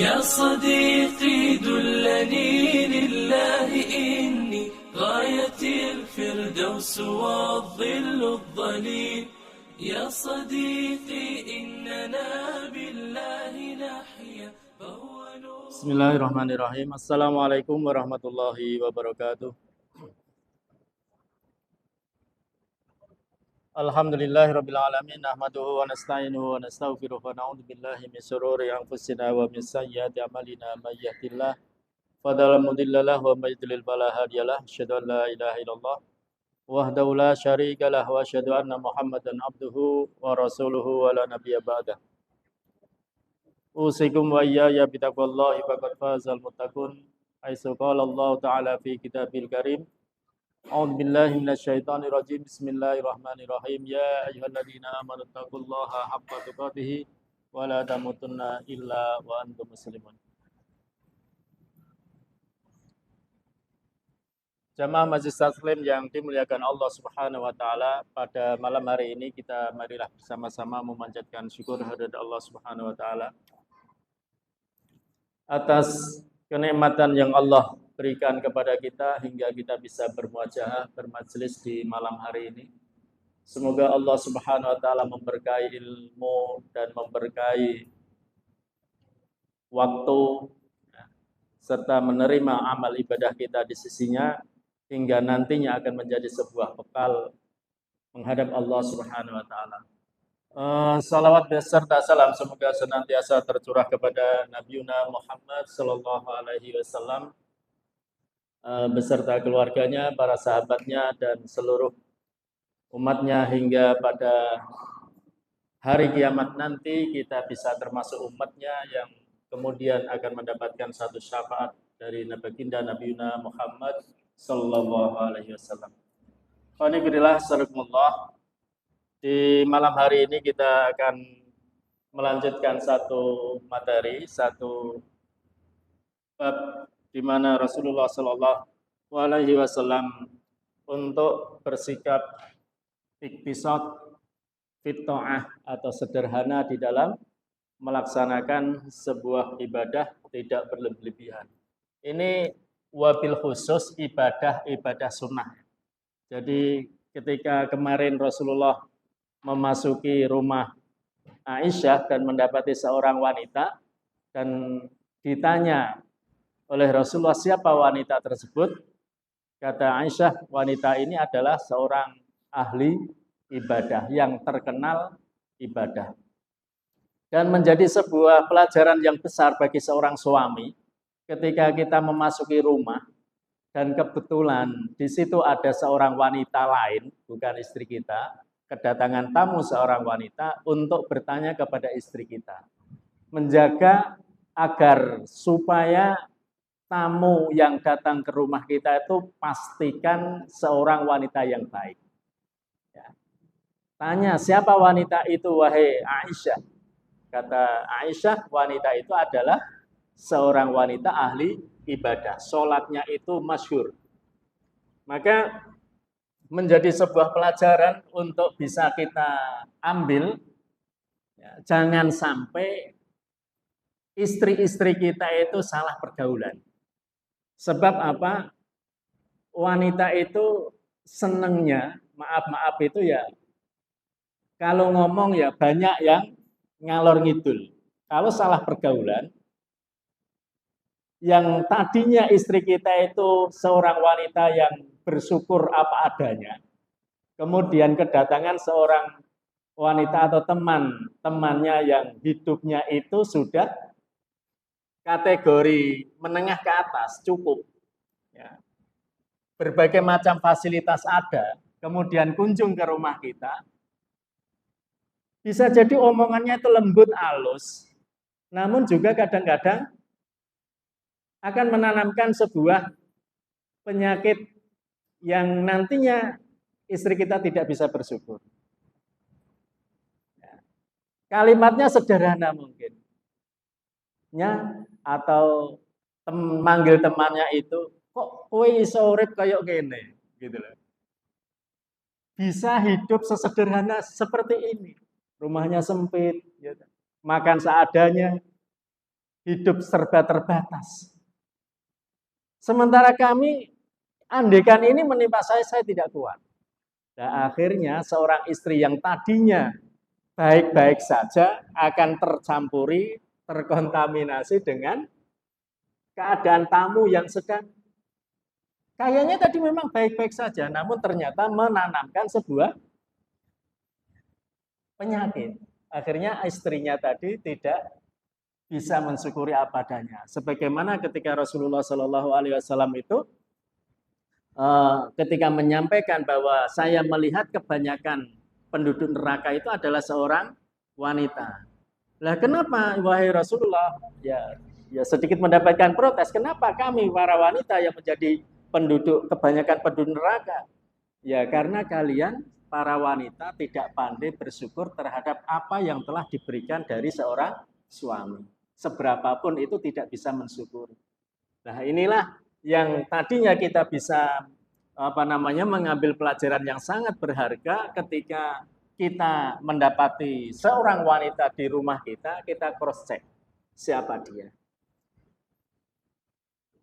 يا صديقي دلني لله إني غاية الفردوس والظل الظليل يا صديقي إننا بالله نحيا فهو نور. Bismillahirrahmanirrahim. Assalamualaikum warahmatullahi wabarakatuh. Alhamdulillahirabbil alamin nahmaduhu wa nasta'inuhu wa nastaghfiruh wa na'udzu billahi min shururi anfusina wa min sayyiati a'malina may yahdihillahu fala mudilla lahu wa may yudlil fala hadiyalah. Asyhadu an la ilaha illallah wahdahu la syarika lah wa asyhadu anna Muhammadan abduhu wa rasuluhu wa la nabiyya ba'dah. Usikum wa iyaya bitaqwallahi faqad fazal muttaqun. Aisu qala Allah ta'ala fi kitabil karim. A'udzu billahi minasyaitonir rajim. Bismillahirrahmanirrahim. Ya ayyuhalladzina amanu taqullaha haqqa tuqatih wa la tamutunna illa wa antum muslimun. Jamaah Majelis Taklim yang dimuliakan Allah Subhanahu wa taala, pada malam hari ini kita marilah bersama-sama memanjatkan syukur kehadirat Allah Subhanahu wa taala atas kenikmatan yang Allah berikan kepada kita hingga kita bisa bermuajahah bermajlis di malam hari ini. Semoga Allah Subhanahu wa taala memberkahi ilmu dan memberkahi waktu serta menerima amal ibadah kita di sisinya hingga nantinya akan menjadi sebuah bekal menghadap Allah Subhanahu wa taala. Salawat beserta salam semoga senantiasa tercurah kepada Nabiuna Muhammad sallallahu alaihi wasallam beserta keluarganya, para sahabatnya dan seluruh umatnya hingga pada hari kiamat nanti kita bisa termasuk umatnya yang kemudian akan mendapatkan satu syafaat dari baginda Nabiuna Muhammad sallallahu alaihi wasallam. Qanibillah salakumullah. Di malam hari ini kita akan melanjutkan satu materi, satu bab di mana Rasulullah sallallahu alaihi wasallam untuk bersikap iktisad fit ta'ah atau sederhana di dalam melaksanakan sebuah ibadah tidak berlebihan. Ini wabil khusus ibadah sunnah. Jadi ketika kemarin Rasulullah memasuki rumah Aisyah dan mendapati seorang wanita dan ditanya oleh Rasulullah siapa wanita tersebut, kata Aisyah, wanita ini adalah seorang ahli ibadah yang terkenal ibadah. Dan menjadi sebuah pelajaran yang besar bagi seorang suami ketika kita memasuki rumah dan kebetulan di situ ada seorang wanita lain, bukan istri kita, kedatangan tamu seorang wanita untuk bertanya kepada istri kita. Menjaga agar supaya tamu yang datang ke rumah kita itu pastikan seorang wanita yang baik. Ya. Tanya, siapa wanita itu wahai Aisyah? Kata Aisyah, wanita itu adalah seorang wanita ahli ibadah. Sholatnya itu masyhur. Maka menjadi sebuah pelajaran untuk bisa kita ambil. Ya, jangan sampai istri-istri kita itu salah pergaulan. Sebab apa? Wanita itu senengnya, maaf itu ya, kalau ngomong ya banyak yang ngalor ngidul. Kalau salah pergaulan, yang tadinya istri kita itu seorang wanita yang bersyukur apa adanya, kemudian kedatangan seorang wanita atau temannya yang hidupnya itu sudah kategori menengah ke atas, cukup. Ya. Berbagai macam fasilitas ada, kemudian kunjung ke rumah kita, bisa jadi omongannya itu lembut halus, namun juga kadang-kadang akan menanamkan sebuah penyakit yang nantinya istri kita tidak bisa bersyukur. Kalimatnya sederhana mungkin. Atau manggil temannya itu, kok kowe iso urip kayak gini, gitu loh. Bisa hidup sesederhana seperti ini. Rumahnya sempit, gitu. Makan seadanya. hidup serba terbatas. Sementara kami, andekan ini menimpa saya tidak kuat. Nah, akhirnya seorang istri yang tadinya baik-baik saja akan tercampuri, terkontaminasi dengan keadaan tamu yang sedang kayaknya tadi memang baik-baik saja, namun ternyata menanamkan sebuah penyakit. Akhirnya istrinya tadi tidak bisa mensyukuri apa adanya. Sebagaimana ketika Rasulullah Shallallahu Alaihi Wasallam itu ketika menyampaikan bahwa saya melihat kebanyakan penduduk neraka itu adalah seorang wanita. Lah kenapa wahai Rasulullah? Ya sedikit mendapatkan protes. Kenapa kami para wanita yang menjadi kebanyakan penduduk neraka? Ya karena kalian para wanita tidak pandai bersyukur terhadap apa yang telah diberikan dari seorang suami. Seberapapun itu tidak bisa mensyukuri. Nah, inilah yang tadinya kita bisa mengambil pelajaran yang sangat berharga ketika kita mendapati seorang wanita di rumah kita cross check siapa dia.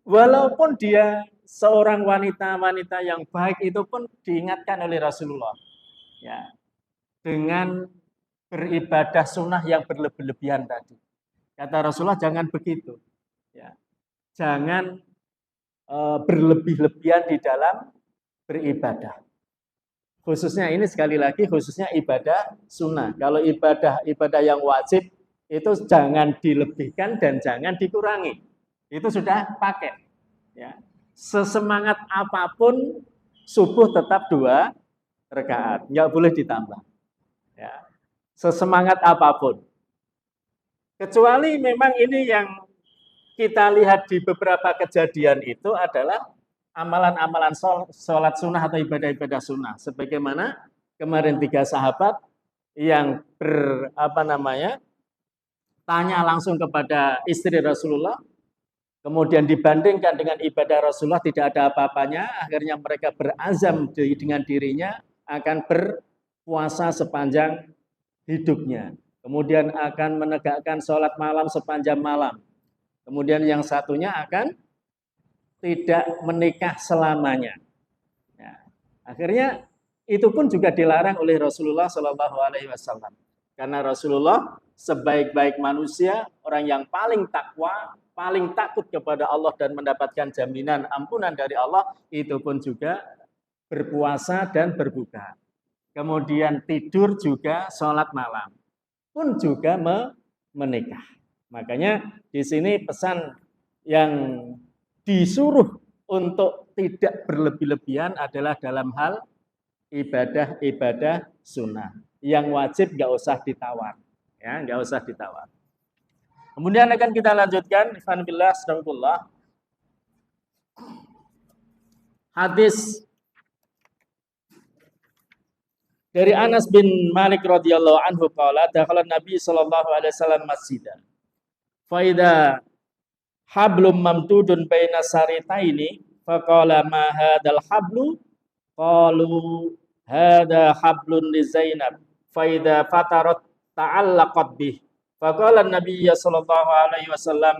Walaupun dia seorang wanita yang baik, itu pun diingatkan oleh Rasulullah ya, dengan beribadah sunnah yang berlebihan tadi. Kata Rasulullah jangan begitu, ya. Jangan berlebih-lebihan di dalam beribadah. Khususnya ini sekali lagi khususnya ibadah sunnah. Kalau ibadah yang wajib itu jangan dilebihkan dan jangan dikurangi. Itu sudah paket. Ya. Sesemangat apapun subuh tetap 2 rakaat, nggak boleh ditambah. Ya. Sesemangat apapun. Kecuali memang ini yang kita lihat di beberapa kejadian itu adalah amalan-amalan sholat sunnah atau ibadah-ibadah sunnah. Sebagaimana kemarin 3 sahabat yang tanya langsung kepada istri Rasulullah, kemudian dibandingkan dengan ibadah Rasulullah tidak ada apa-apanya, akhirnya mereka berazam dengan dirinya akan berpuasa sepanjang hidupnya. Kemudian akan menegakkan sholat malam sepanjang malam. Kemudian yang satunya akan tidak menikah selamanya. Ya. Akhirnya itu pun juga dilarang oleh Rasulullah Shallallahu Alaihi Wasallam. Karena Rasulullah sebaik-baik manusia, orang yang paling takwa, paling takut kepada Allah dan mendapatkan jaminan ampunan dari Allah, itu pun juga berpuasa dan berbuka. Kemudian tidur juga sholat malam. Pun juga menikah. Makanya di sini pesan yang disuruh untuk tidak berlebih-lebihan adalah dalam hal ibadah-ibadah sunnah. Yang wajib nggak usah ditawar, ya nggak usah ditawar. Kemudian akan kita lanjutkan, Alhamdulillah, astagfirullah. Hadis dari Anas bin Malik radhiyallahu anhu qala dakhala Nabi sallallahu alaihi wasallam masjidan. Fa idza hablum mamdudun baina saritaini faqala ma hadzal hablu qalu hadza hablun li Zainab fa idza fatarat ta'allaqat bih faqala an-nabiy sallallahu alaihi wasallam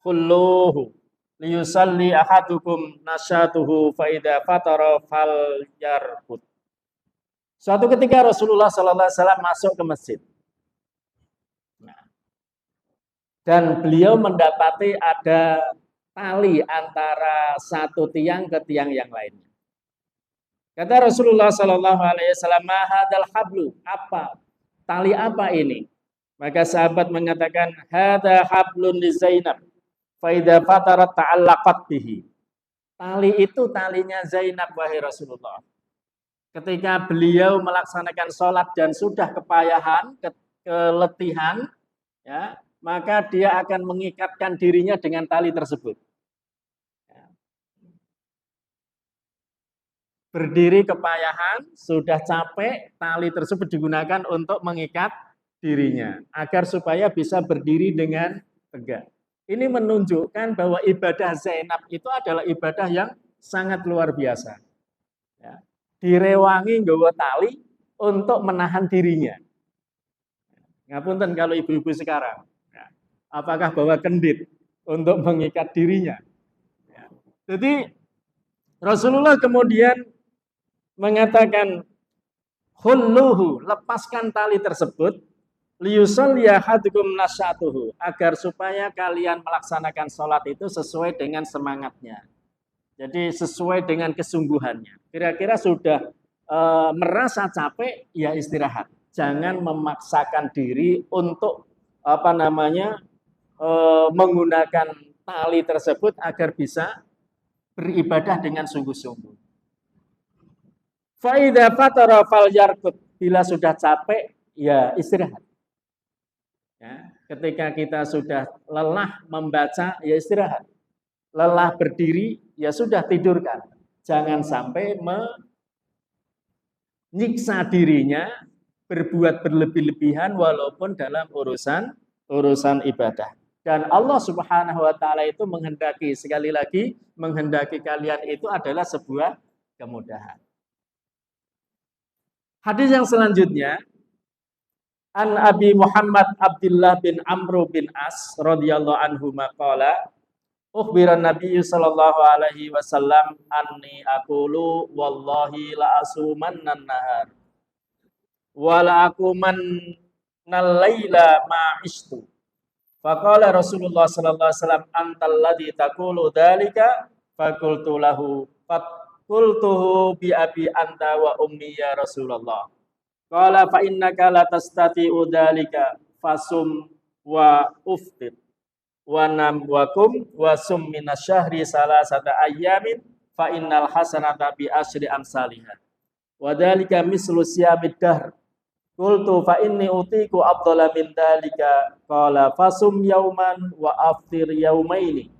kulluhu liyusalli ahadukum nasyatuhu fa idza fatara falyarqut. Suatu ketika Rasulullah Sallallahu Alaihi Wasallam masuk ke masjid, dan beliau mendapati ada tali antara satu tiang ke tiang yang lainnya. Kata Rasulullah Sallallahu Alaihi Wasallam, "Mahadal hablu, apa tali apa ini?" Maka sahabat mengatakan, "Hada hablun li Zainab, fa idza fatarat ta'allaqat bihi." Tali itu talinya Zainab, wahai Rasulullah. Ketika beliau melaksanakan sholat dan sudah kepayahan, keletihan, ya, maka dia akan mengikatkan dirinya dengan tali tersebut. Berdiri kepayahan, sudah capek, tali tersebut digunakan untuk mengikat dirinya, agar supaya bisa berdiri dengan tegak. Ini menunjukkan bahwa ibadah Zainab itu adalah ibadah yang sangat luar biasa. Ya. Direwangi nggawa tali untuk menahan dirinya. Ngapunten kalau ibu-ibu sekarang. Apakah bawa kendit untuk mengikat dirinya? Ya. Jadi Rasulullah kemudian mengatakan, hulluhu, lepaskan tali tersebut, liyusolli ahadukum nasyatuhu, agar supaya kalian melaksanakan sholat itu sesuai dengan semangatnya. Jadi sesuai dengan kesungguhannya. Kira-kira sudah merasa capek, ya istirahat. Jangan memaksakan diri untuk menggunakan tali tersebut agar bisa beribadah dengan sungguh-sungguh. Fa'idha fatara fal yarkut, bila sudah capek, ya istirahat. Ya, ketika kita sudah lelah membaca, ya istirahat. Lelah berdiri, ya sudah tidurkan. Jangan sampai menyiksa dirinya, berbuat berlebih-lebihan walaupun dalam urusan ibadah. Dan Allah Subhanahu wa taala itu menghendaki, sekali lagi, menghendaki kalian itu adalah sebuah kemudahan. Hadis yang selanjutnya, an Abi Muhammad Abdullah bin Amr bin As radhiyallahu anhu maqala, ukhbiran Nabi sallallahu alaihi wasallam anni aqulu wallahi la asumanna nahar wa la aqumannal laila ma istu. Faqala Rasulullah sallallahu alaihi wasallam, antal ladzi taqulu dzalika, faqultu lahu qultuhu bi abi anta wa ummi ya Rasulullah. Qala fa innaka la tastati'u dzalika fasum wa uftir wa nam wa kum wa sum minasyahri salasata ayyamin fa innal hasanata bi asyri amsalihah wa dzalika mislu siyamid dahr. Qultu fa inni utiku afdhala min dzalika, qala fasum yauman wa aftir yaumaini.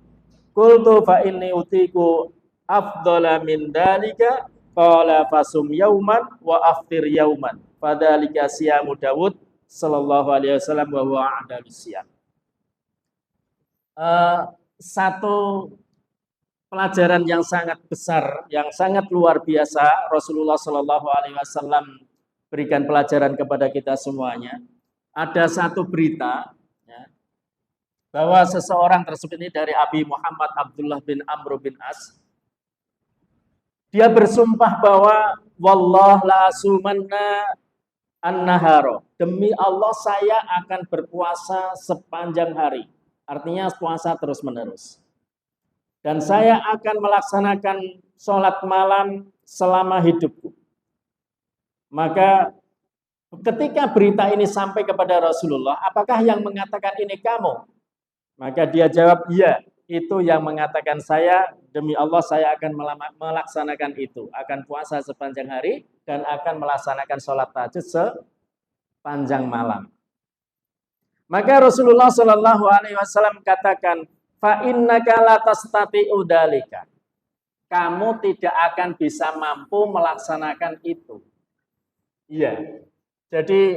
Qultu fa inni utiku afdhala min dzalika, qala fasum yauman wa aftir yauman. Fadzalika siyamu Daud sallallahu alaihi wasallam wa huwa a'dalus siyam. Satu pelajaran yang sangat besar, yang sangat luar biasa Rasulullah sallallahu alaihi wasallam berikan pelajaran kepada kita semuanya. Ada satu berita ya, bahwa seseorang tersebut ini dari Abi Muhammad Abdullah bin Amr bin As. Dia bersumpah bahwa wallah la asumanna an-naharo, demi Allah saya akan berpuasa sepanjang hari. Artinya puasa terus-menerus. Dan saya akan melaksanakan sholat malam selama hidupku. Maka ketika berita ini sampai kepada Rasulullah, apakah yang mengatakan ini kamu? Maka dia jawab, iya, itu yang mengatakan saya, demi Allah saya akan melaksanakan itu. Akan puasa sepanjang hari dan akan melaksanakan sholat tahajud sepanjang malam. Maka Rasulullah Shallallahu Alaihi Wasallam katakan, fa innaka la tastati'u dzalika. Kamu tidak akan bisa mampu melaksanakan itu. Iya. Jadi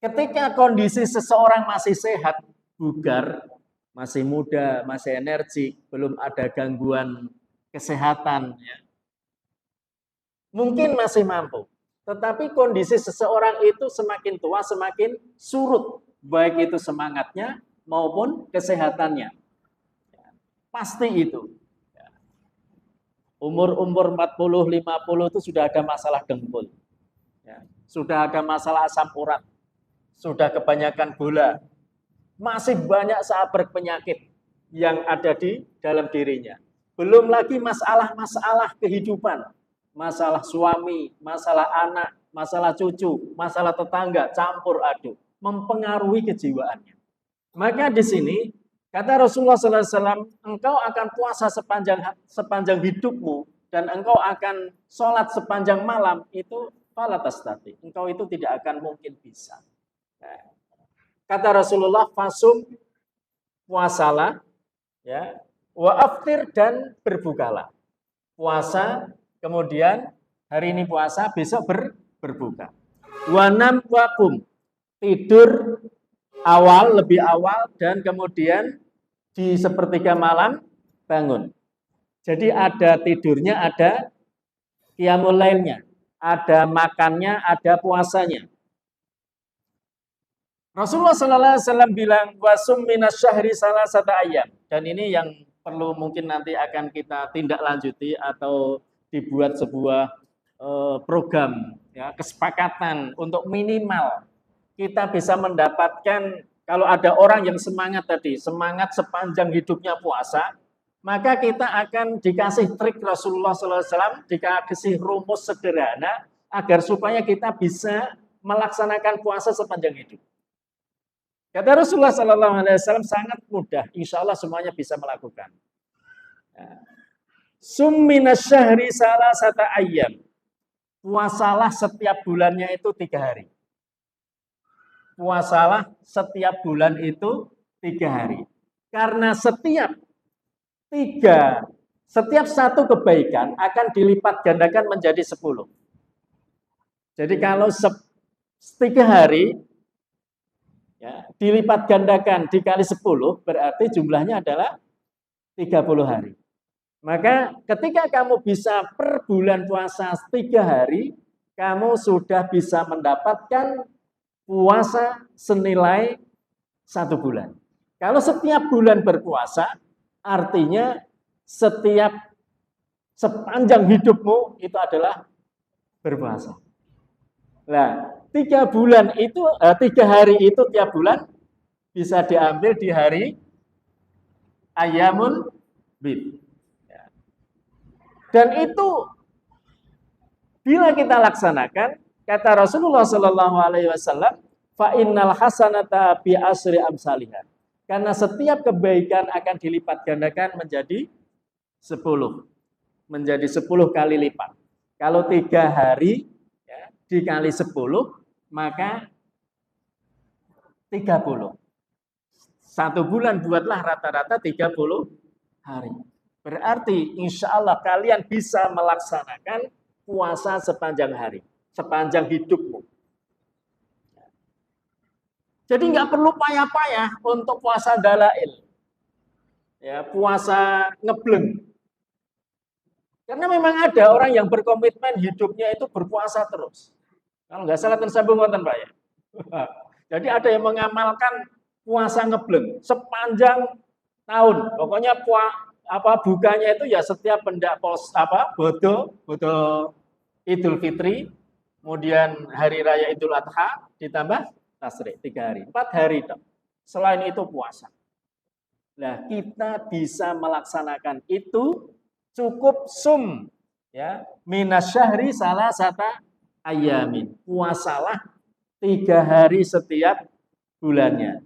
ketika kondisi seseorang masih sehat, bugar, masih muda, masih energi, belum ada gangguan kesehatan, ya, mungkin masih mampu. Tetapi kondisi seseorang itu semakin tua, semakin surut, baik itu semangatnya maupun kesehatannya. Pasti itu. Umur-umur 40, 50 itu sudah ada masalah dengkul. Ya, sudah ada masalah asam urat, sudah kebanyakan gula, masih banyak sahabat penyakit yang ada di dalam dirinya. Belum lagi masalah-masalah kehidupan, masalah suami, masalah anak, masalah cucu, masalah tetangga, campur aduk, mempengaruhi kejiwaannya. Maka di sini kata Rasulullah SAW, engkau akan puasa sepanjang hidupmu dan engkau akan sholat sepanjang malam, itu falatastati, engkau itu tidak akan mungkin bisa. Nah, kata Rasulullah, fasum, puasalah, ya, wa aftir, dan berbukalah. Puasa, kemudian hari ini puasa, besok berbuka. Wa nam wa kum, tidur awal, lebih awal, dan kemudian di sepertiga malam bangun. Jadi ada tidurnya, ada qiyamul lailnya, ada makannya, ada puasanya. Rasulullah Sallallahu Alaihi Wasallam bilang wasum minas syahri salasata ayyam, dan ini yang perlu mungkin nanti akan kita tindak lanjuti atau dibuat sebuah program ya, kesepakatan untuk minimal kita bisa mendapatkan, kalau ada orang yang semangat tadi, semangat sepanjang hidupnya puasa, maka kita akan dikasih trik Rasulullah SAW, dikasih rumus sederhana agar supaya kita bisa melaksanakan puasa sepanjang hidup. Kata Rasulullah SAW sangat mudah, insya Allah semuanya bisa melakukan. Summina syahri salasata ayyam. Puasalah setiap bulannya itu 3 hari. Puasalah setiap bulan itu 3 hari. Karena setiap satu kebaikan akan dilipat gandakan menjadi 10. Jadi kalau 3 hari ya, dilipat gandakan dikali 10 berarti jumlahnya adalah 30 hari. Maka ketika kamu bisa per bulan puasa 3 hari, kamu sudah bisa mendapatkan puasa senilai 1 bulan. Kalau setiap bulan berpuasa, artinya sepanjang hidupmu itu adalah berpuasa. Nah, 3 hari itu tiap bulan bisa diambil di hari Ayyamul Bid. Dan itu bila kita laksanakan, kata Rasulullah Shallallahu Alaihi Wasallam, fa innal hasanata bi asri amsalihah. Karena setiap kebaikan akan dilipat gandakan menjadi 10, menjadi 10 kali lipat. Kalau 3 hari ya, dikali 10, maka 30. 1 bulan buatlah rata-rata 30 hari. Berarti insya Allah kalian bisa melaksanakan puasa sepanjang hari, sepanjang hidupmu. Jadi nggak perlu payah-payah untuk puasa dalail, ya, puasa ngebleng. Karena memang ada orang yang berkomitmen hidupnya itu berpuasa terus. Kalau nggak salah tersambung wonten Pak ya. Jadi ada yang mengamalkan puasa ngebleng sepanjang tahun. Pokoknya bukanya itu ya setiap bodo Idul Fitri, kemudian hari raya Idul Adha ditambah tasrik 3 hari, 4 hari dong. Selain itu puasa. Nah, kita bisa melaksanakan itu cukup ya minasyahri salasata ayyamin. Puasalah 3 hari setiap bulannya.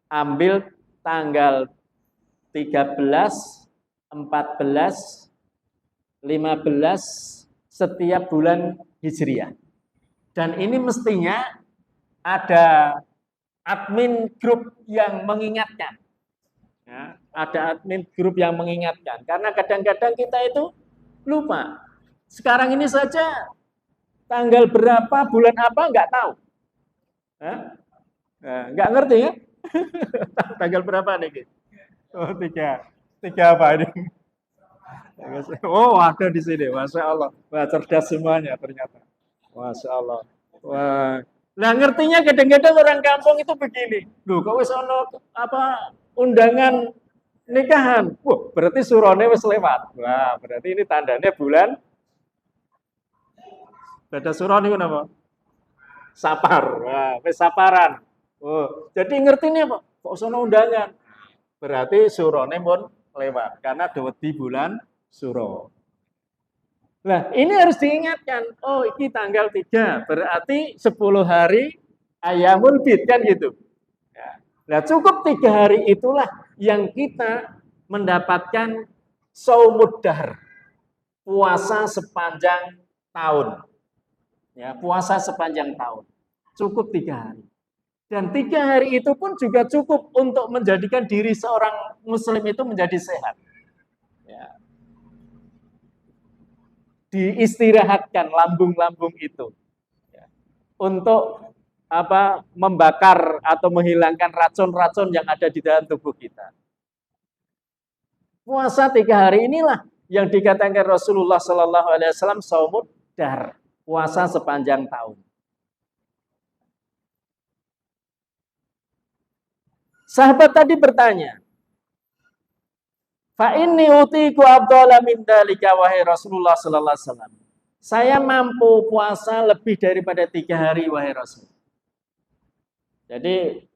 Ambil tanggal 13, 14, 15 setiap bulan Hijriah. Dan ini mestinya ada admin grup yang mengingatkan. Ya, ada admin grup yang mengingatkan. Karena kadang-kadang kita itu lupa. Sekarang ini saja tanggal berapa, bulan apa, nggak tahu. Nggak ngerti ya? Tanggal berapa nih? Oh, 3 apa ini? Oh, ada di sini. Masya Allah. Wah, cerdas semuanya ternyata. Masya Allah. Wah. Nah, ngertinya kadang-kadang orang kampung itu begini. Loh, kok wis ono undangan nikahan. Wah, berarti surone wis lewat. Wah, berarti ini tandanya bulan. Beda surone itu apa? Sapar. Wah, wis saparan. Oh, jadi ngertinya apa? Kok sono undangan? Berarti surone pun lewat karena di bulan Suro. Nah, ini harus diingatkan. Oh, ini tanggal 3, berarti 10 hari Ayyamul Bid kan gitu. Ya. Nah, cukup 3 hari itulah yang kita mendapatkan shaumud dahr. Puasa sepanjang tahun. Ya, puasa sepanjang tahun. Cukup 3 hari. Dan 3 hari itu pun juga cukup untuk menjadikan diri seorang muslim itu menjadi sehat. Ya. Diistirahatkan lambung-lambung itu. Ya. Untuk membakar atau menghilangkan racun-racun yang ada di dalam tubuh kita. Puasa 3 hari inilah yang dikatakan Rasulullah Sallallahu Alaihi Wasallam shaumud dahr. Puasa sepanjang tahun. Sahabat tadi bertanya, fa inni utiku afdhala min dalika wahai Rasulullah sallallahu alaihi wasallam. Saya mampu puasa lebih daripada 3 hari wahai Rasul. Jadi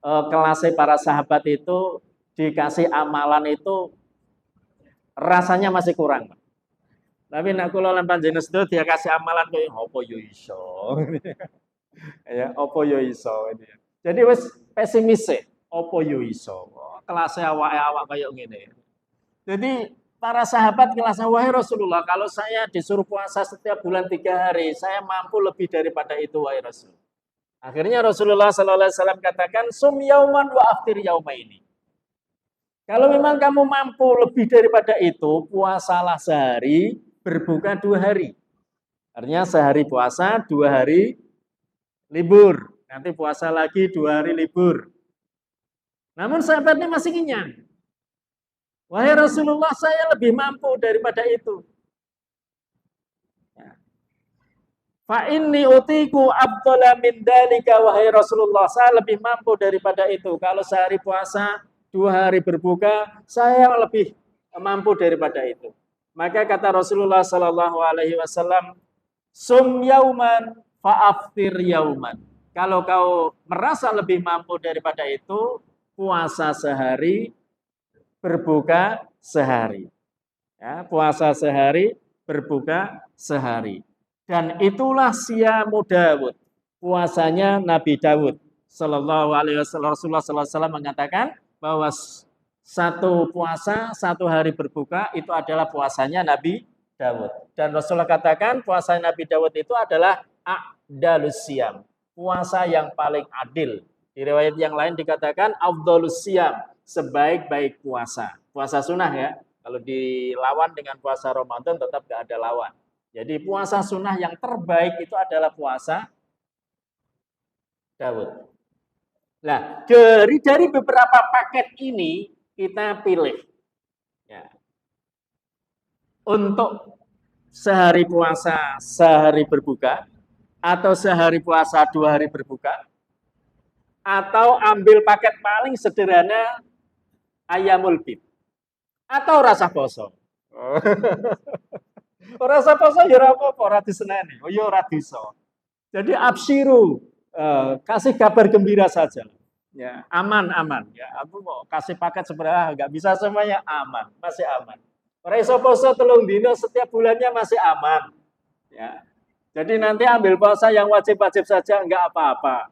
kelasnya para sahabat itu dikasih amalan itu rasanya masih kurang. Tapi nak kula lan panjenengan sedaya dia kasih amalan koyo apa yo iso. Ya, apa yo iso. Jadi wis pesimis e, apa yo iso. Kelasnya awak kayak ngene. Jadi para sahabat kelasnya wahai Rasulullah, kalau saya disuruh puasa setiap bulan 3 hari, saya mampu lebih daripada itu wahai Rasul. Akhirnya Rasulullah sallallahu alaihi wasallam katakan, "Sum yauman wa aftir yaumaini." Kalau memang kamu mampu lebih daripada itu, puasalah sehari, berbuka 2 hari. Artinya sehari puasa, 2 hari libur. Nanti puasa lagi 2 hari libur. Namun sahabatnya masih kenyang. Wahai Rasulullah, saya lebih mampu daripada itu. Fa inni utiku afdhala min dalika wahai Rasulullah, saya lebih mampu daripada itu. Kalau sehari puasa, 2 hari berbuka, saya lebih mampu daripada itu. Maka kata Rasulullah sallallahu alaihi wasallam, "Sum yauman fa aftir yauman." Kalau kau merasa lebih mampu daripada itu, puasa sehari, berbuka sehari. Ya, puasa sehari, berbuka sehari. Dan itulah siyamu Dawud, puasanya Nabi Dawud sallallahu alaihi wasallam. Rasulullah sallallahu alaihi wasallam mengatakan bahwa satu puasa, 1 hari berbuka itu adalah puasanya Nabi Dawud. Dan Rasulullah katakan puasa Nabi Dawud itu adalah a'dalus siyam, puasa yang paling adil. Di riwayat yang lain dikatakan afdhalus siyam, sebaik-baik puasa. Puasa sunnah ya. Kalau dilawan dengan puasa Ramadan tetap gak ada lawan. Jadi puasa sunnah yang terbaik itu adalah puasa Dawud. Nah, dari beberapa paket ini kita pilih ya, untuk sehari puasa, sehari berbuka, atau sehari puasa, 2 hari berbuka, atau ambil paket paling sederhana ayamul bid, atau rasa poso. Rasa poso ya ora apa-apa, ora diseneni, ya ora bisa. Jadi absiru, kasih kabar gembira saja. Ya, aman ya. Aku mau kasih paket seberapa nggak bisa semuanya aman, masih aman. Ora iso poso 3 dina setiap bulannya masih aman. Ya. Jadi nanti ambil puasa yang wajib-wajib saja enggak apa-apa.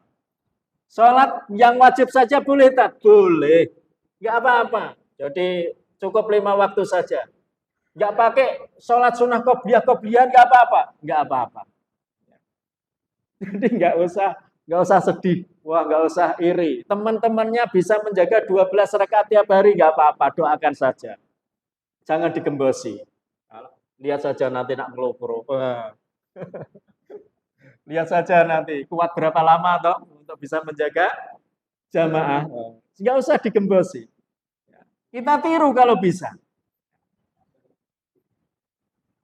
Sholat yang wajib saja boleh tak? Boleh. Enggak apa-apa. Jadi cukup 5 waktu saja. Enggak pakai sholat sunnah qobliyah enggak apa-apa. Enggak apa-apa. Jadi enggak usah sedih. Wah, enggak usah iri. Teman-temannya bisa menjaga 12 rakaat tiap hari, enggak apa-apa, doakan saja. Jangan digembosi. Lihat saja nanti nak ngelopro. Lihat saja nanti kuat berapa lama toh untuk bisa menjaga jamaah. Enggak usah digembosi. Kita tiru kalau bisa.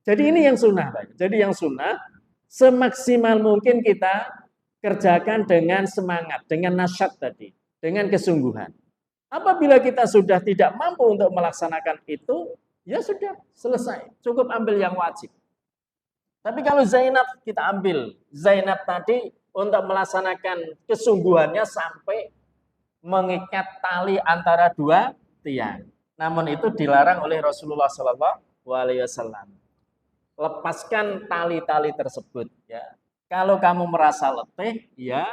Jadi ini yang sunnah. Jadi yang sunnah semaksimal mungkin kita kerjakan dengan semangat, dengan nasyat tadi, dengan kesungguhan. Apabila kita sudah tidak mampu untuk melaksanakan itu, ya sudah, selesai. Cukup ambil yang wajib. Tapi kalau Zainab kita ambil, Zainab tadi untuk melaksanakan kesungguhannya sampai mengikat tali antara 2 tiang. Namun itu dilarang oleh Rasulullah SAW. Lepaskan tali-tali tersebut. Ya. Kalau kamu merasa letih, ya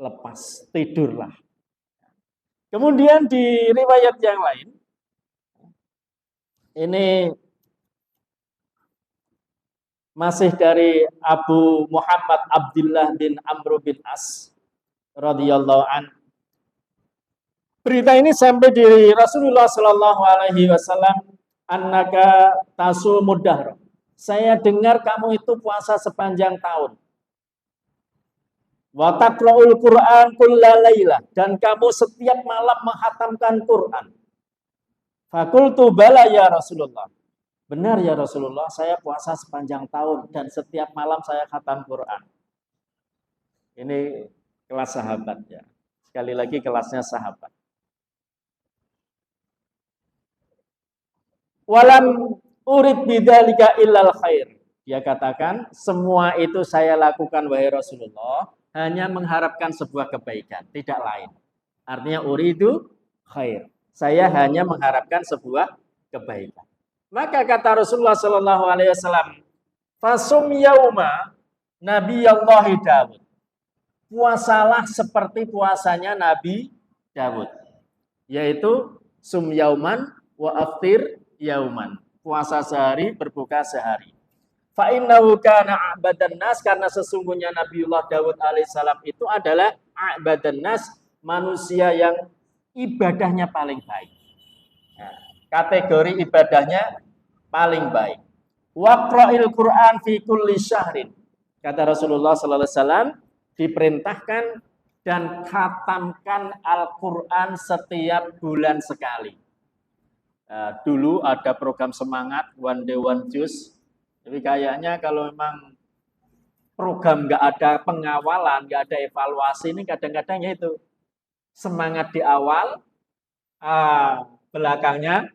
lepas, tidurlah. Kemudian di riwayat yang lain, ini masih dari Abu Muhammad Abdullah bin Amr bin As radhiyallahu an. Berita ini sampai di Rasulullah sallallahu alaihi wasallam, annaka tasumud dahr. Saya dengar kamu itu puasa sepanjang tahun. Wa taqra'ul Qur'an kullalailah, dan kamu setiap malam menghatamkan Quran. Fakultu bala ya Rasulullah. Benar ya Rasulullah, saya puasa sepanjang tahun dan setiap malam saya khatam Quran. Ini kelas sahabat ya. Sekali lagi kelasnya sahabat. Walam urid bidzalika illal khair. Dia katakan, semua itu saya lakukan wahai Rasulullah hanya mengharapkan sebuah kebaikan, tidak lain. Artinya uridu khair. Saya hanya mengharapkan sebuah kebaikan. Maka kata Rasulullah sallallahu alaihi wasallam, "Fasum yauma Nabiyallahi Daud." Puasalah seperti puasanya Nabi Daud, yaitu sum yauman wa aftir yauman. Puasa sehari, berbuka sehari. Fa innahu kana a'badan nas, karena sesungguhnya Nabiullah Daud alaihissalam itu adalah a'badan nas, manusia yang ibadahnya paling baik. Nah, kategori ibadahnya paling baik. Waqra'il Qur'an fi kulli syahrin. Kata Rasulullah sallallahu alaihi wasallam, diperintahkan dan khatamkan Al-Quran setiap bulan sekali. Dulu ada program semangat One Day One Juice, tapi kayaknya kalau memang program nggak ada pengawalan, nggak ada evaluasi, ini kadang-kadang ya itu semangat di awal, belakangnya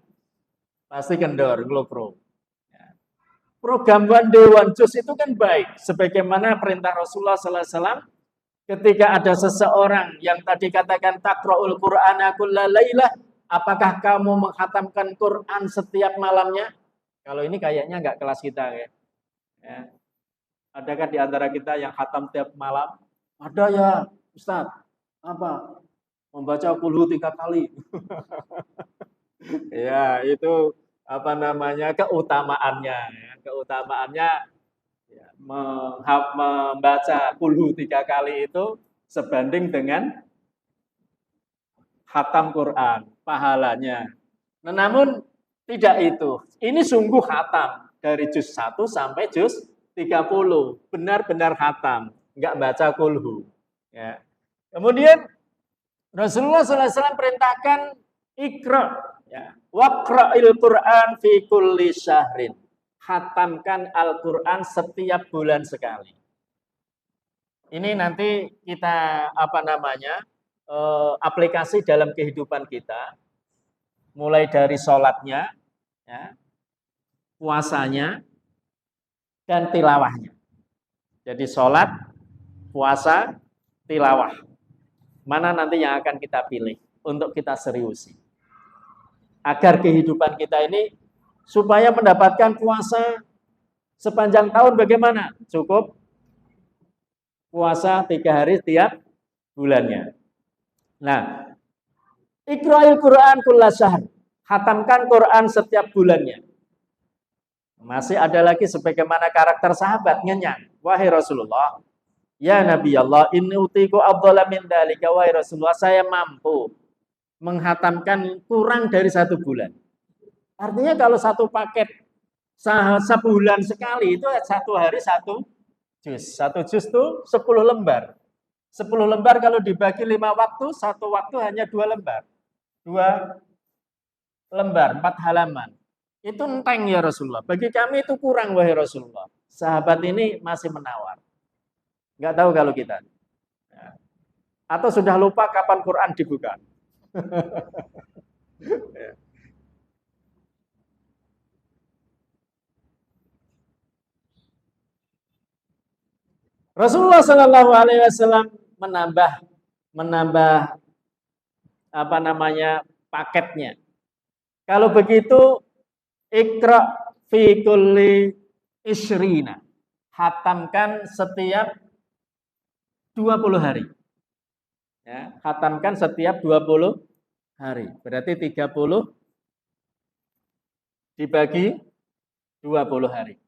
pasti kendor, ngelopro. Program One Day One Juice itu kan baik, sebagaimana perintah Rasulullah SAW ketika ada seseorang yang tadi katakan takra'ul Qur'ana kulla lailah, apakah kamu menghatamkan Quran setiap malamnya? Kalau ini kayaknya nggak kelas kita ya. Adakah di antara kita yang khatam tiap malam? Ada ya, Ustaz. Apa? Membaca kulhu 3 kali. Ya, itu apa namanya keutamaannya. Keutamaannya ya, membaca kulhu 3 kali itu sebanding dengan khatam Quran, pahalanya. Nah, namun tidak itu. Ini sungguh khatam dari juz 1 sampai juz 30. Benar-benar khatam, enggak baca kulhu. Ya. Kemudian Rasulullah SAW perintahkan ikra, ya, waqra'il Qur'an fi kulli syahrin. Khatamkan Al-Quran setiap bulan sekali. Ini nanti kita aplikasi dalam kehidupan kita, mulai dari sholatnya, ya, puasanya, dan tilawahnya. Jadi sholat, puasa, tilawah. Mana nanti yang akan kita pilih untuk kita seriusi. Agar kehidupan kita ini supaya mendapatkan puasa sepanjang tahun bagaimana? Cukup puasa 3 hari setiap bulannya. Nah, iqra'il Qur'an kulla syahr. Khatamkan Quran setiap bulannya. Masih ada lagi sebagaimana karakter sahabat ngenyang. Wahai Rasulullah, ya Nabi Allah, inni utiku afdhala min dzalika. Wahai Rasulullah, saya mampu menghatamkan kurang dari 1 bulan. Artinya kalau satu paket sebulan sekali itu 1 hari 1 juz. 1 juz itu 10 lembar. 10 lembar kalau dibagi 5 waktu, 1 waktu hanya 2 lembar. 2 lembar, 4 halaman. Itu enteng ya Rasulullah. Bagi kami itu kurang wahai Rasulullah. Sahabat ini masih menawar. Nggak tahu kalau kita. Atau sudah lupa kapan Quran dibuka. Rasulullah Shallallahu Alaihi Wasallam menambah paketnya. Kalau begitu ikra fi kulli isyrina, khatamkan setiap 20 hari. Ya, khatamkan setiap 20 hari. Berarti 30 dibagi 20 hari.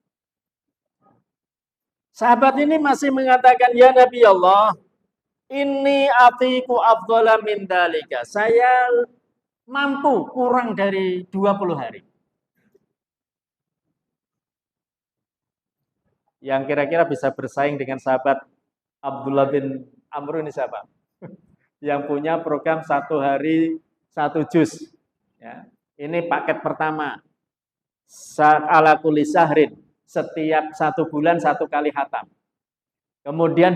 Sahabat ini masih mengatakan, ya Nabi Allah, ini atiku afdhala min dalika. Saya mampu kurang dari 20 hari. Yang kira-kira bisa bersaing dengan sahabat Abdullah bin Amr ini siapa? Yang punya program 1 hari 1 juz. Ya. Ini paket pertama. Ala kulli syahrin. Setiap 1 bulan 1 kali khatam. Kemudian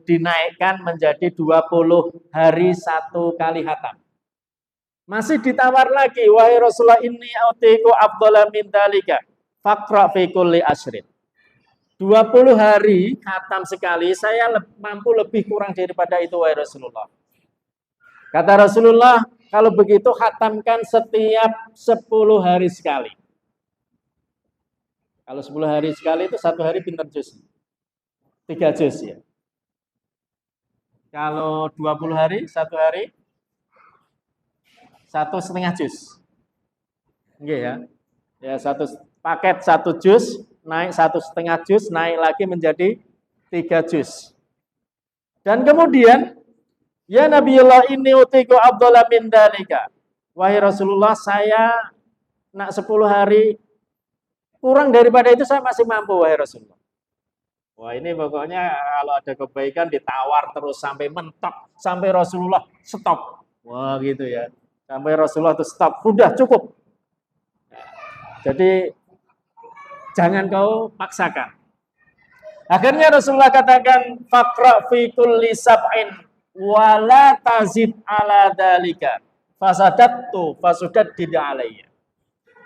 dinaikkan menjadi 20 hari 1 kali khatam. Masih ditawar lagi, wahai Rasulullah, inni autiku afdhala min dzalika faqra fi kulli asyrin. 20 hari khatam sekali, saya mampu lebih kurang daripada itu, wahai Rasulullah. Kata Rasulullah, kalau begitu khatamkan setiap 10 hari sekali. Kalau 10 hari sekali itu 1 hari pinter juz. 3 juz ya. Kalau 20 hari, 1 hari 1,5 juz. Oke ya. Ya, paket 1 juz, naik 1,5 juz, naik lagi menjadi 3 juz. Dan kemudian, ya Nabiullah, inni utiku afdhala min dzalika. Wahai Rasulullah, saya nak 10 hari kurang daripada itu saya masih mampu, wahai Rasulullah. Wah, ini pokoknya kalau ada kebaikan ditawar terus sampai mentok, sampai Rasulullah stop. Wah, gitu ya. Sampai Rasulullah itu stop, sudah cukup. Jadi jangan kau paksakan. Akhirnya Rasulullah katakan, faqra fi kulli sab'in wa la tazid ala dzalika. Fasadattu fasudaddid alayya.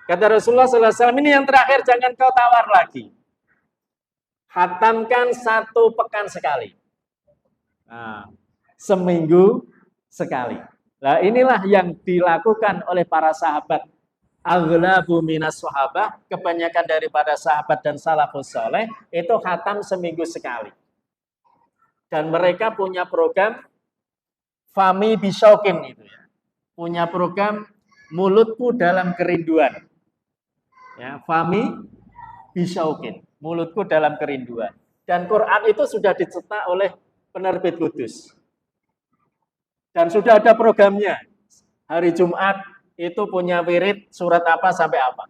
Kata Rasulullah sallallahu alaihi wasallam, ini yang terakhir, jangan kau tawar lagi. Khatamkan 1 pekan sekali. Nah, seminggu sekali. Nah, inilah yang dilakukan oleh para sahabat. Aghlabu minas sahabah, kebanyakan daripada sahabat dan salafus saleh itu khatam seminggu sekali. Dan mereka punya program Fami Bisyauqin itu ya. Punya program mulutku dalam kerinduan. Ya, Fami Bisyauqin, mulutku dalam kerinduan. Dan Quran itu sudah dicetak oleh penerbit Kudus. Dan sudah ada programnya. Hari Jumat itu punya wirid surat apa sampai apa.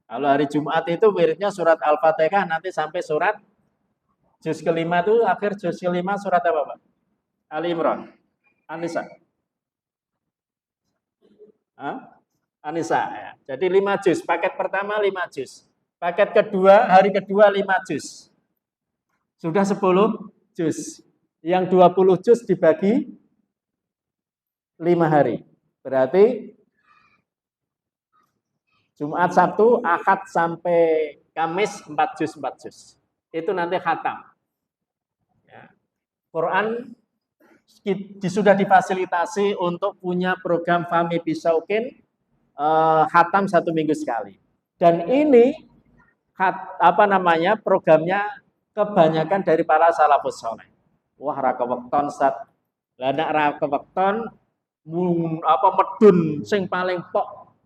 Kalau hari Jumat itu wiridnya surat Al-Fatihah, nanti sampai surat juz kelima itu, akhir juz kelima surat apa, Pak? Ali Imran. An-Nisa. An-Nisa ya. Jadi 5 juz. Paket pertama 5 juz. Paket kedua, hari kedua 5 juz. Sudah 10 juz. Yang 20 juz dibagi 5 hari. Berarti Jumat, Sabtu, Ahad sampai Kamis 4 juz, 4 juz. Itu nanti khatam. Ya. Quran sudah difasilitasi untuk punya program Fami Bisyauqin khatam 1 minggu sekali. Dan ini programnya kebanyakan dari para salafus saleh. Wah, raka wekton Ustaz. Lah nek raka wekton medun sing paling pok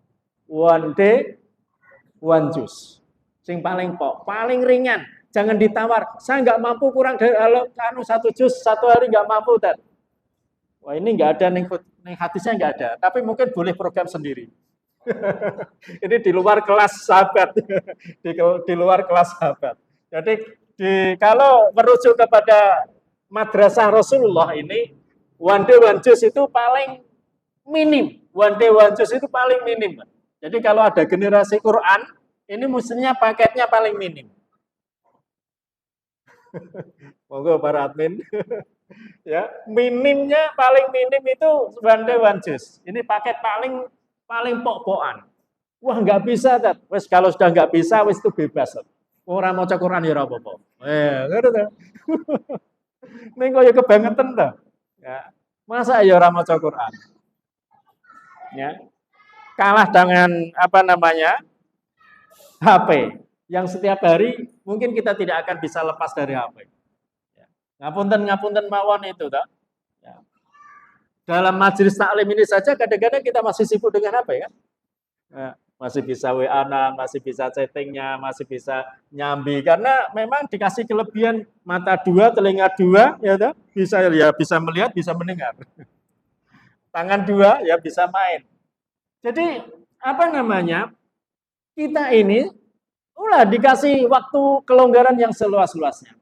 one day one juice. Sing paling pok, paling ringan. Jangan ditawar. Saya nggak mampu kurang dari kalau 1 juz 1 hari nggak mampu, Ustaz. Wah, ini nggak ada ning hadisnya nggak ada, tapi mungkin boleh program sendiri. Ini di luar kelas sahabat, di luar kelas sahabat. Jadi kalau merujuk kepada madrasah Rasulullah ini, one day one juz itu paling minim. One day one juz itu paling minim. Jadi kalau ada generasi Quran, ini mestinya paketnya paling minim. Monggo para admin. Ya, minimnya paling minim itu one day one juz. Ini paket paling pok-pokan. Wah, nggak bisa, Tat. Wes kalau sudah nggak bisa, wes itu bebas. Orang mau Quran ya ora apa-apa. Ngono ta. Ning kok ya kebangetan ta. Ya. Masa ya ora maca Quran? Ya. Kalah dengan HP yang setiap hari mungkin kita tidak akan bisa lepas dari HP. Ngapunten mawon itu, tak? Ya. Dalam majelis taklim ini saja kadang-kadang kita masih sibuk dengan HP kan? Ya, masih bisa WA-na, masih bisa chattingnya, masih bisa nyambi karena memang dikasih kelebihan mata 2, telinga 2, ya tak? Bisa melihat, bisa mendengar. Tangan 2 ya bisa main. Jadi kita ini dikasih waktu kelonggaran yang seluas-luasnya.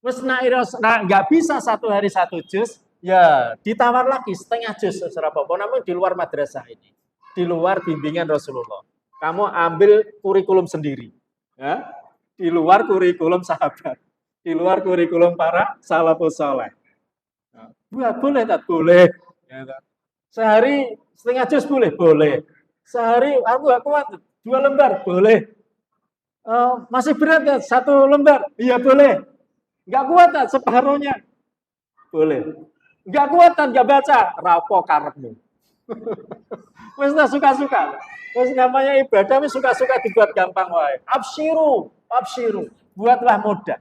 Wes nggak bisa 1 hari 1 juz, ya ditawar lagi setengah juz namun di luar madrasah ini, di luar bimbingan Rasulullah. Kamu ambil kurikulum sendiri, ya, di luar kurikulum sahabat, di di luar kurikulum para salafus saleh. Nah, boleh tak boleh. Ya, tak. Sehari setengah juz boleh, boleh. Sehari aku gak kuat 2 lembar boleh. Masih berat ya 1 lembar, iya boleh. Gak kuat tak separuhnya, boleh. Gak kuat tak gak baca, rapo karepmu. Wis suka-suka. Wis namanya ibadah wis suka-suka dibuat gampang wae. Absyiru, absyiru. Buatlah mudah.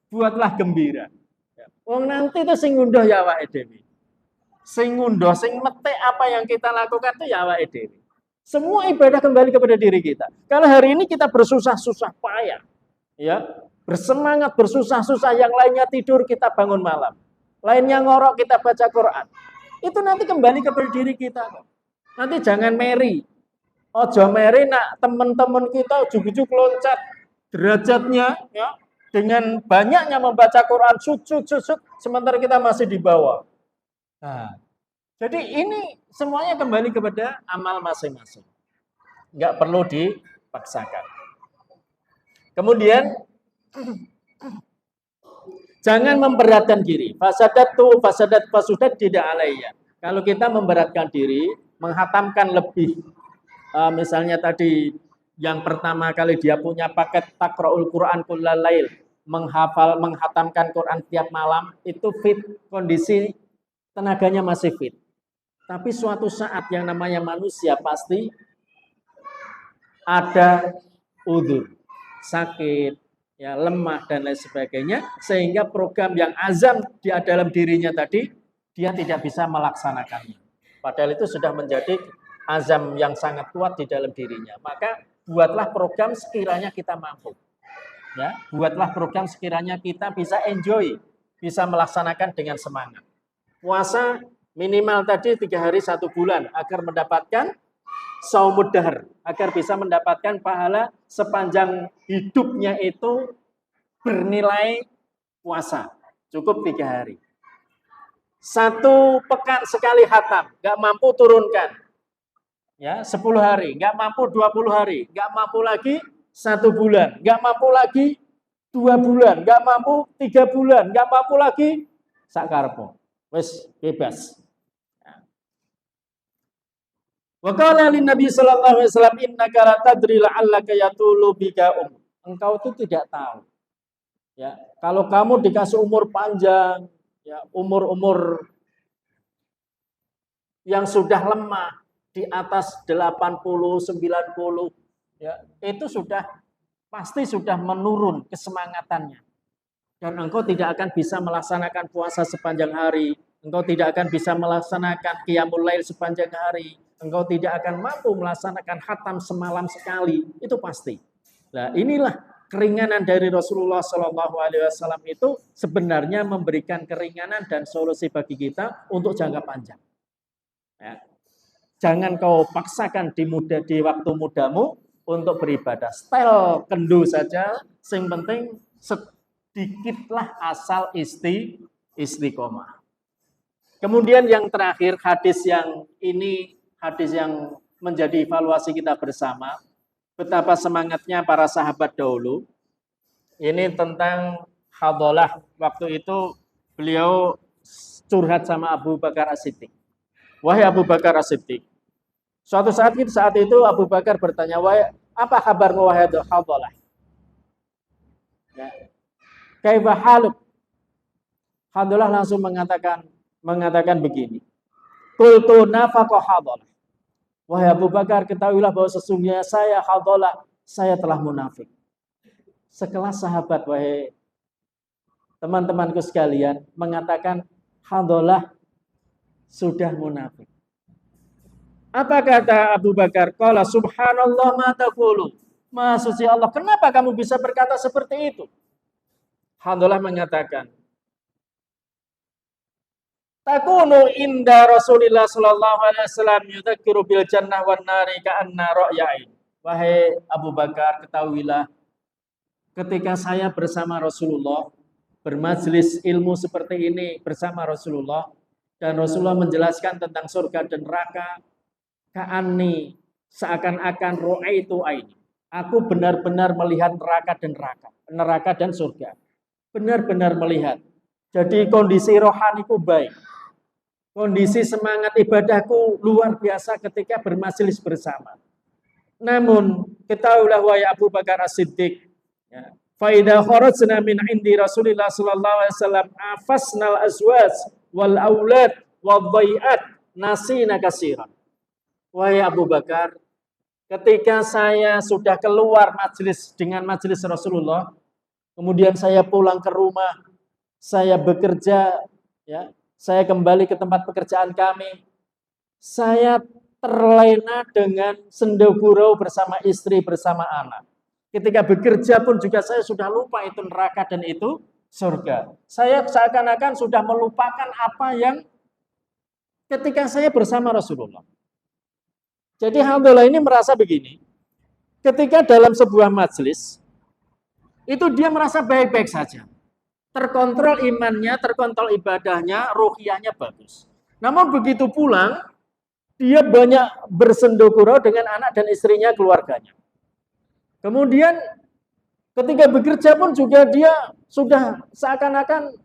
Buatlah gembira. Wong nanti itu sing ngunduh ya awake dhewe. Sing ngunduh, sing metik apa yang kita lakukan itu ya awake dhewe. Semua ibadah kembali kepada diri kita. Kalau hari ini kita bersusah-susah payah, ya, bersemangat bersusah-susah, yang lainnya tidur kita bangun malam, lainnya ngorok kita baca Quran. Itu nanti kembali kepada diri kita. Nanti jangan meri. Ojo meri nak teman-teman kita ujug-ujug loncat derajatnya, ya, dengan banyaknya membaca Quran sujud sementara kita masih di bawah. Nah, jadi ini semuanya kembali kepada amal masing-masing. Nggak perlu dipaksakan. Kemudian jangan memberatkan diri. Fasadat tidak alaiya. Kalau kita memberatkan diri, menghatamkan lebih, misalnya tadi yang pertama kali dia punya paket takra'ul Quran kullal lail, menghatamkan Quran tiap malam, itu fit, kondisi tenaganya masih fit. Tapi suatu saat yang namanya manusia pasti ada udzur, sakit, ya, lemah dan lain sebagainya, sehingga program yang azam di dalam dirinya tadi dia tidak bisa melaksanakannya. Padahal itu sudah menjadi azam yang sangat kuat di dalam dirinya. Maka buatlah program sekiranya kita mampu. Ya, buatlah program sekiranya kita bisa enjoy, bisa melaksanakan dengan semangat. Puasa minimal tadi 3 hari 1 bulan agar mendapatkan saumud dahr, agar bisa mendapatkan pahala sepanjang hidupnya itu bernilai puasa. Cukup 3 hari. 1 pekan sekali khatam, nggak mampu turunkan. Ya, 10 hari, nggak mampu 20 hari, nggak mampu lagi 1 bulan, nggak mampu lagi 2 bulan, nggak mampu 3 bulan, nggak mampu lagi sakarpo. Wes bebas. Wa qala lin Nabi sallallahu alaihi wasallam innaka la tadri la'allaka yatulu bika Engkau itu tidak tahu. Ya, kalau kamu dikasih umur panjang, ya, umur-umur yang sudah lemah di atas 80, 90, ya, itu pasti sudah menurun kesemangatannya. Dan engkau tidak akan bisa melaksanakan puasa sepanjang hari, engkau tidak akan bisa melaksanakan qiyamul lail sepanjang hari, engkau tidak akan mampu melaksanakan khatam semalam sekali, itu pasti. Nah, inilah keringanan dari Rasulullah SAW itu sebenarnya memberikan keringanan dan solusi bagi kita untuk jangka panjang. Ya. Jangan kau paksakan di waktu mudamu untuk beribadah. Style kendu saja, sing penting sedikitlah asal istiqomah. Kemudian yang terakhir, hadis yang menjadi evaluasi kita bersama. Betapa semangatnya para sahabat dahulu. Ini tentang Hadhalah. Waktu itu beliau curhat sama Abu Bakar As-Siddiq. Wahai Abu Bakar As-Siddiq. Suatu saat itu Abu Bakar bertanya, wahai, apa kabarmu wahai Hadhalah? Ya. Kaifa haluk? Hadhalah langsung mengatakan begini. Qultu nafaqa Hadhalah. Wahai Abu Bakar, ketahuilah bahwa sesungguhnya saya Hadhalah, saya telah munafik. Sekelas sahabat, wahai teman-temanku sekalian, mengatakan Hadhalah sudah munafik. Apa kata Abu Bakar? Qala subhanallah ma taqulu. Maha suci Allah, kenapa kamu bisa berkata seperti itu? Hadhalah mengatakan, takunu inda Rasulillah sallallahu alaihi wasallam yudzakiru bil jannah wan nari ka'anna ra'yain. Wahai Abu Bakar, ketahuilah ketika saya bersama Rasulullah bermajlis ilmu seperti ini bersama Rasulullah dan Rasulullah menjelaskan tentang surga dan neraka, ka'anni seakan-akan ra'aitu aini. Aku benar-benar melihat neraka dan surga. benar-benar melihat. Jadi kondisi rohaniku baik. Kondisi semangat ibadahku luar biasa ketika bermajelis bersama. Namun ketahuilah wahai Abu Bakar As-Siddiq, ya, fa idza kharajna min indi Rasulillah sallallahu alaihi wasallam afasnal azwaj wal aulad wal dhai'at nasina katsiran. Wahai Abu Bakar, ketika saya sudah keluar majelis dengan majelis Rasulullah, kemudian saya pulang ke rumah, saya bekerja, ya, saya kembali ke tempat pekerjaan kami, saya terlena dengan sendagurau bersama istri, bersama anak. Ketika bekerja pun juga saya sudah lupa itu neraka dan itu surga. Saya seakan-akan sudah melupakan apa yang ketika saya bersama Rasulullah. Jadi alhamdulillah ini merasa begini, ketika dalam sebuah majelis, itu dia merasa baik-baik saja. Terkontrol imannya, terkontrol ibadahnya, ruhiyahnya bagus. Namun begitu pulang, dia banyak bersendogurau dengan anak dan istrinya, keluarganya. Kemudian ketika bekerja pun juga dia sudah seakan-akan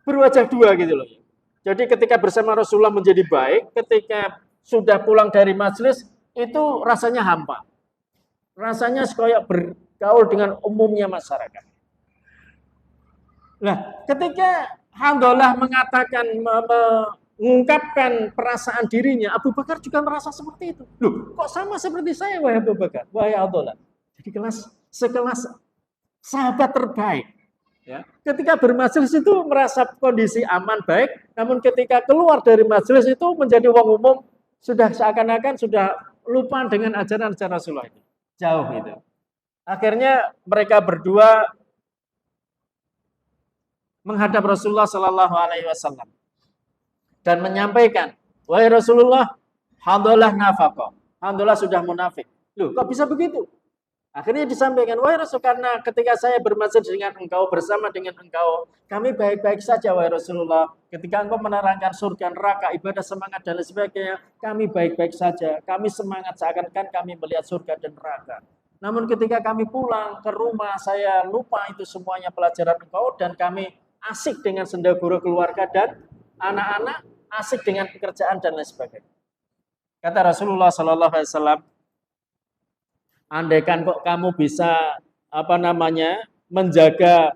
berwajah dua gitu loh. Jadi ketika bersama Rasulullah menjadi baik, ketika sudah pulang dari majelis itu rasanya hampa. Rasanya kayak bergaul dengan umumnya masyarakat. Nah, ketika alhamdulillah mengatakan mengungkapkan perasaan dirinya, Abu Bakar juga merasa seperti itu. Loh, kok sama seperti saya wahai Abu Bakar, wahai Abdullah. Jadi sekelas sahabat terbaik. Ya. Ketika bermajelis itu merasa kondisi aman baik, namun ketika keluar dari majelis itu menjadi wong umum, sudah seakan-akan sudah lupa dengan ajaran-ajaran Rasulullah itu. Jauh itu. Akhirnya mereka berdua menghadap Rasulullah Sallallahu Alaihi Wasallam dan menyampaikan, wahai Rasulullah, alhamdulillah nafaqah, alhamdulillah sudah munafik. Loh, kok bisa begitu? Akhirnya disampaikan, wahai Rasul, karena ketika saya bermajelis dengan engkau, bersama dengan engkau, kami baik-baik saja, wahai Rasulullah. Ketika engkau menerangkan surga, neraka, ibadah, semangat, dan lain sebagainya, kami baik-baik saja. Kami semangat seakan-akan kami melihat surga dan neraka. Namun ketika kami pulang ke rumah, saya lupa itu semuanya pelajaran engkau, dan kami asik dengan sendagurau keluarga dan anak-anak, asik dengan pekerjaan, dan lain sebagainya. Kata Rasulullah SAW, andaikan kok kamu bisa menjaga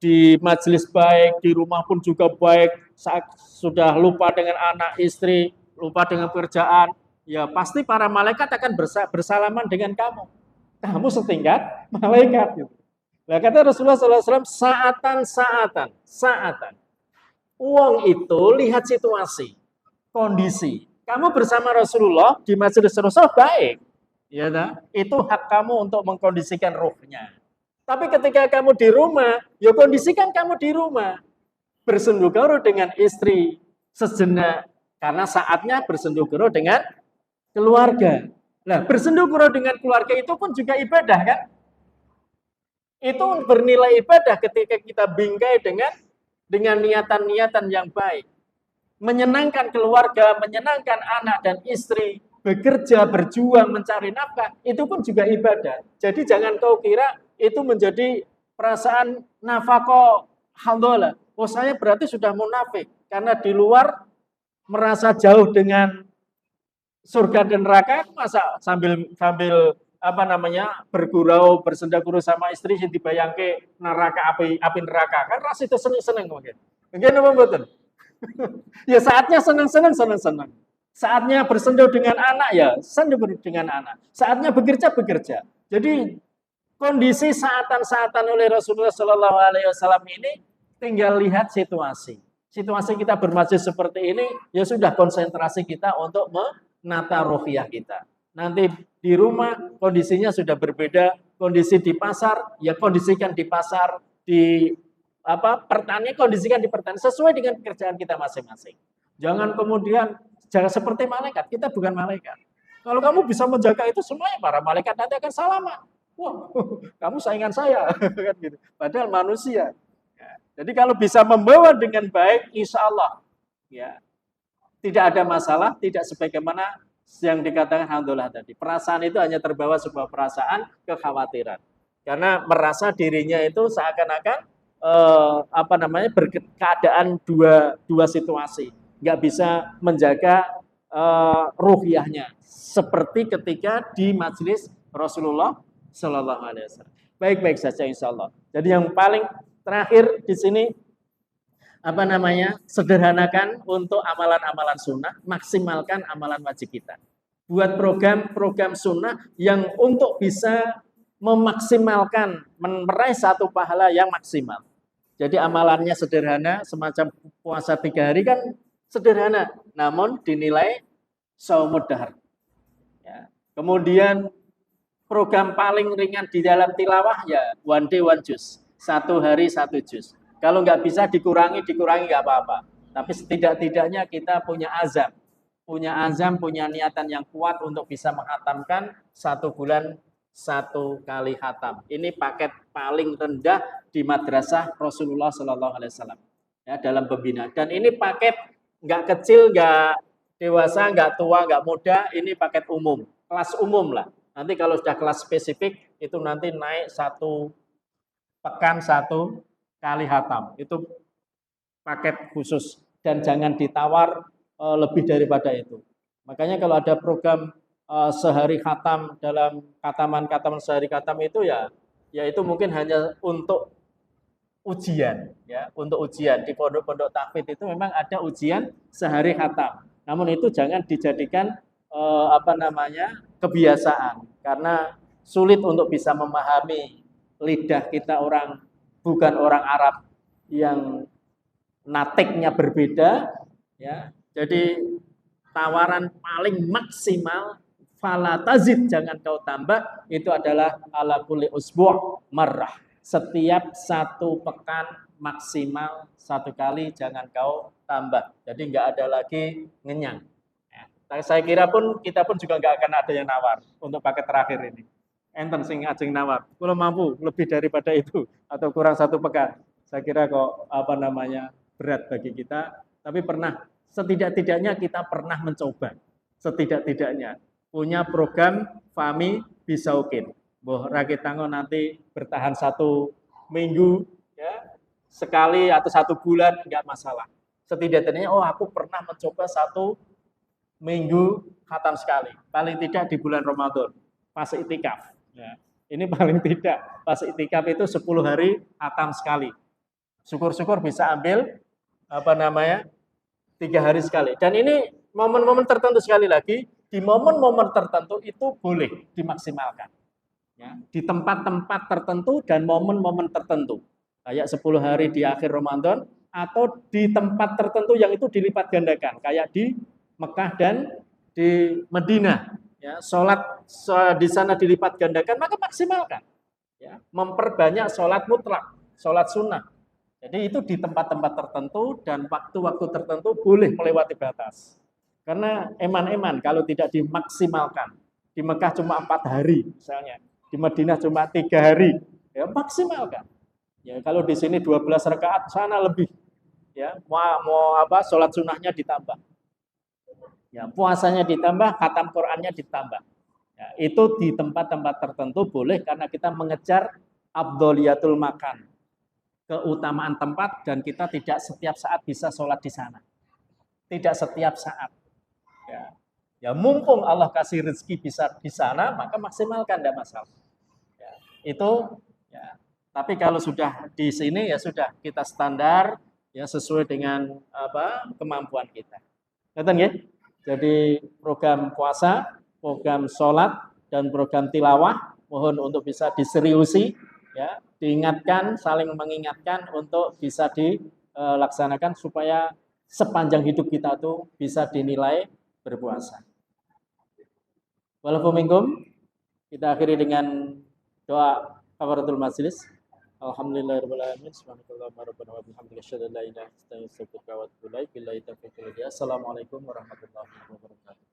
di majelis baik, di rumah pun juga baik, saat sudah lupa dengan anak, istri, lupa dengan pekerjaan, ya pasti para malaikat akan bersalaman dengan kamu. Kamu setingkat malaikat. Gitu. Nah, kata Rasulullah SAW, saatan. Uang itu lihat situasi, kondisi. Kamu bersama Rasulullah di majelis Rasul baik. Ya, nah, itu hak kamu untuk mengkondisikan ruhnya. Tapi ketika kamu di rumah, ya kondisikan kamu di rumah. Bersendagurau dengan istri sejenak. Karena saatnya bersendagurau dengan keluarga. Nah, bersendagurau dengan keluarga itu pun juga ibadah kan? Itu bernilai ibadah ketika kita bingkai dengan niatan-niatan yang baik. Menyenangkan keluarga, menyenangkan anak dan istri, bekerja, berjuang, mencari nafkah, itu pun juga ibadah. Jadi jangan kau kira itu menjadi perasaan nafkah alhamdulillah. Oh, saya berarti sudah munafik karena di luar merasa jauh dengan surga dan neraka, masa sambil bergurau, bersendagurau sama istri yang dibayangke neraka api neraka. Kan ras itu seneng-seneng mungkin. Mungkin apa betul? Ya saatnya seneng-seneng. Saatnya bersendau dengan anak, ya sendau dengan anak. Saatnya bekerja. Jadi kondisi saatan-saatan oleh Rasulullah Shallallahu Alaihi Wasallam ini tinggal lihat situasi. Situasi kita bermajelis seperti ini, ya sudah konsentrasi kita untuk menata ruhiyah kita. Nanti di rumah kondisinya sudah berbeda, kondisi di pasar, ya kondisikan di pasar, di pertanian kondisikan di pertanian sesuai dengan pekerjaan kita masing-masing. Jangan kemudian jangan seperti malaikat, kita bukan malaikat. Kalau kamu bisa menjaga itu semuanya, para malaikat nanti akan salaman. Wah, kamu saingan saya, kan gitu. Padahal manusia. Ya. Jadi kalau bisa membawa dengan baik, insya Allah, ya tidak ada masalah, tidak sebagaimana yang dikatakan alhamdulillah tadi. Perasaan itu hanya terbawa sebuah perasaan kekhawatiran. Karena merasa dirinya itu seakan-akan berkeadaan dua situasi, nggak bisa menjaga ruhiyahnya seperti ketika di majelis Rasulullah Shallallahu Alaihi Wasallam. Baik-baik saja insya Allah. Jadi yang paling terakhir di sini sederhanakan untuk amalan-amalan sunnah, maksimalkan amalan wajib kita. Buat program-program sunnah yang untuk bisa memaksimalkan, meraih satu pahala yang maksimal. Jadi amalannya sederhana, semacam puasa 3 hari kan sederhana, namun dinilai saumud dahr. Ya. Kemudian program paling ringan di dalam tilawah ya one day one juz, 1 hari 1 juz. Kalau nggak bisa dikurangi nggak apa-apa. Tapi setidak-tidaknya kita punya azam, punya niatan yang kuat untuk bisa menghatamkan 1 bulan 1 kali hatam. Ini paket paling rendah di madrasah Rasulullah Shallallahu Alaihi Wasallam ya, dalam pembinaan. Dan ini paket nggak kecil, nggak dewasa, nggak tua, nggak muda. Ini paket umum, kelas umum lah. Nanti kalau sudah kelas spesifik itu nanti naik 1 pekan 1 kali hatam. Itu paket khusus dan jangan ditawar lebih daripada itu. Makanya kalau ada program sehari khatam, dalam kataman sehari khatam itu ya itu mungkin hanya untuk ujian ya, untuk ujian. Di pondok-pondok tahfidz itu memang ada ujian sehari khatam. Namun itu jangan dijadikan kebiasaan, karena sulit untuk bisa memahami lidah kita bukan orang Arab yang natiknya berbeda ya. Jadi tawaran paling maksimal fala tazid, jangan kau tambah, itu adalah ala kulli usbu' marrah. Setiap 1 pekan maksimal 1 kali, jangan kau tambah. Jadi nggak ada lagi ngenyang. Ya. Saya kira kita pun juga nggak akan ada yang nawar untuk paket terakhir ini. Enten sing ajeng nawar. Kalau mampu lebih daripada itu atau kurang 1 pekan, saya kira kok berat bagi kita. Tapi setidak-tidaknya kita pernah mencoba. Setidak-tidaknya punya program Fahmi Bisaukin. Boh rakit tango nanti bertahan 1 minggu ya, sekali atau 1 bulan nggak masalah. Setidak-tidaknya aku pernah mencoba 1 minggu khatam sekali. Paling tidak di bulan Ramadan pas itikaf. Ya. Ini paling tidak pas itikaf itu 10 hari khatam sekali. Syukur-syukur bisa ambil 3 hari sekali. Dan ini momen-momen tertentu, sekali lagi, di momen-momen tertentu itu boleh dimaksimalkan. Ya, di tempat-tempat tertentu dan momen-momen tertentu. Kayak 10 hari di akhir Ramadan, atau di tempat tertentu yang itu dilipat gandakan. Kayak di Mekah dan di Madinah. Ya, sholat di sana dilipat gandakan, maka maksimalkan. Ya, memperbanyak sholat mutlak, sholat sunnah. Jadi itu di tempat-tempat tertentu dan waktu-waktu tertentu boleh melewati batas. Karena eman-eman kalau tidak dimaksimalkan. Di Mekah cuma 4 hari misalnya, di Madinah cuma 3 hari, ya maksimalkan. Ya kalau di sini 12 rakaat, sana lebih. Ya, sholat sunnahnya ditambah. Ya, puasanya ditambah, khatam Qur'annya ditambah. Ya, itu di tempat-tempat tertentu boleh karena kita mengejar afdholiyatul makan, keutamaan tempat, dan kita tidak setiap saat bisa sholat di sana. Tidak setiap saat. Ya mumpung Allah kasih rezeki bisa di sana, maka maksimalkan, tidak masalah. Ya, itu ya. Tapi kalau sudah di sini ya sudah, kita standar ya sesuai dengan kemampuan kita. Ngerti ya? Jadi program puasa, program sholat, dan program tilawah mohon untuk bisa diseriusi, ya, diingatkan, saling mengingatkan untuk bisa dilaksanakan supaya sepanjang hidup kita tuh bisa dinilai berpuasa. Walaupun minkum, kita akhiri dengan doa kafaratul majelis. Alhamdulillahirrahmanirrahim. Subhanakallahumma rabbana wa bihamdika asyhadu an la ilaha illa anta astaghfiruka wa atubu ilaik. Billahi taufiq wal hidayah. Assalamualaikum warahmatullahi wabarakatuh.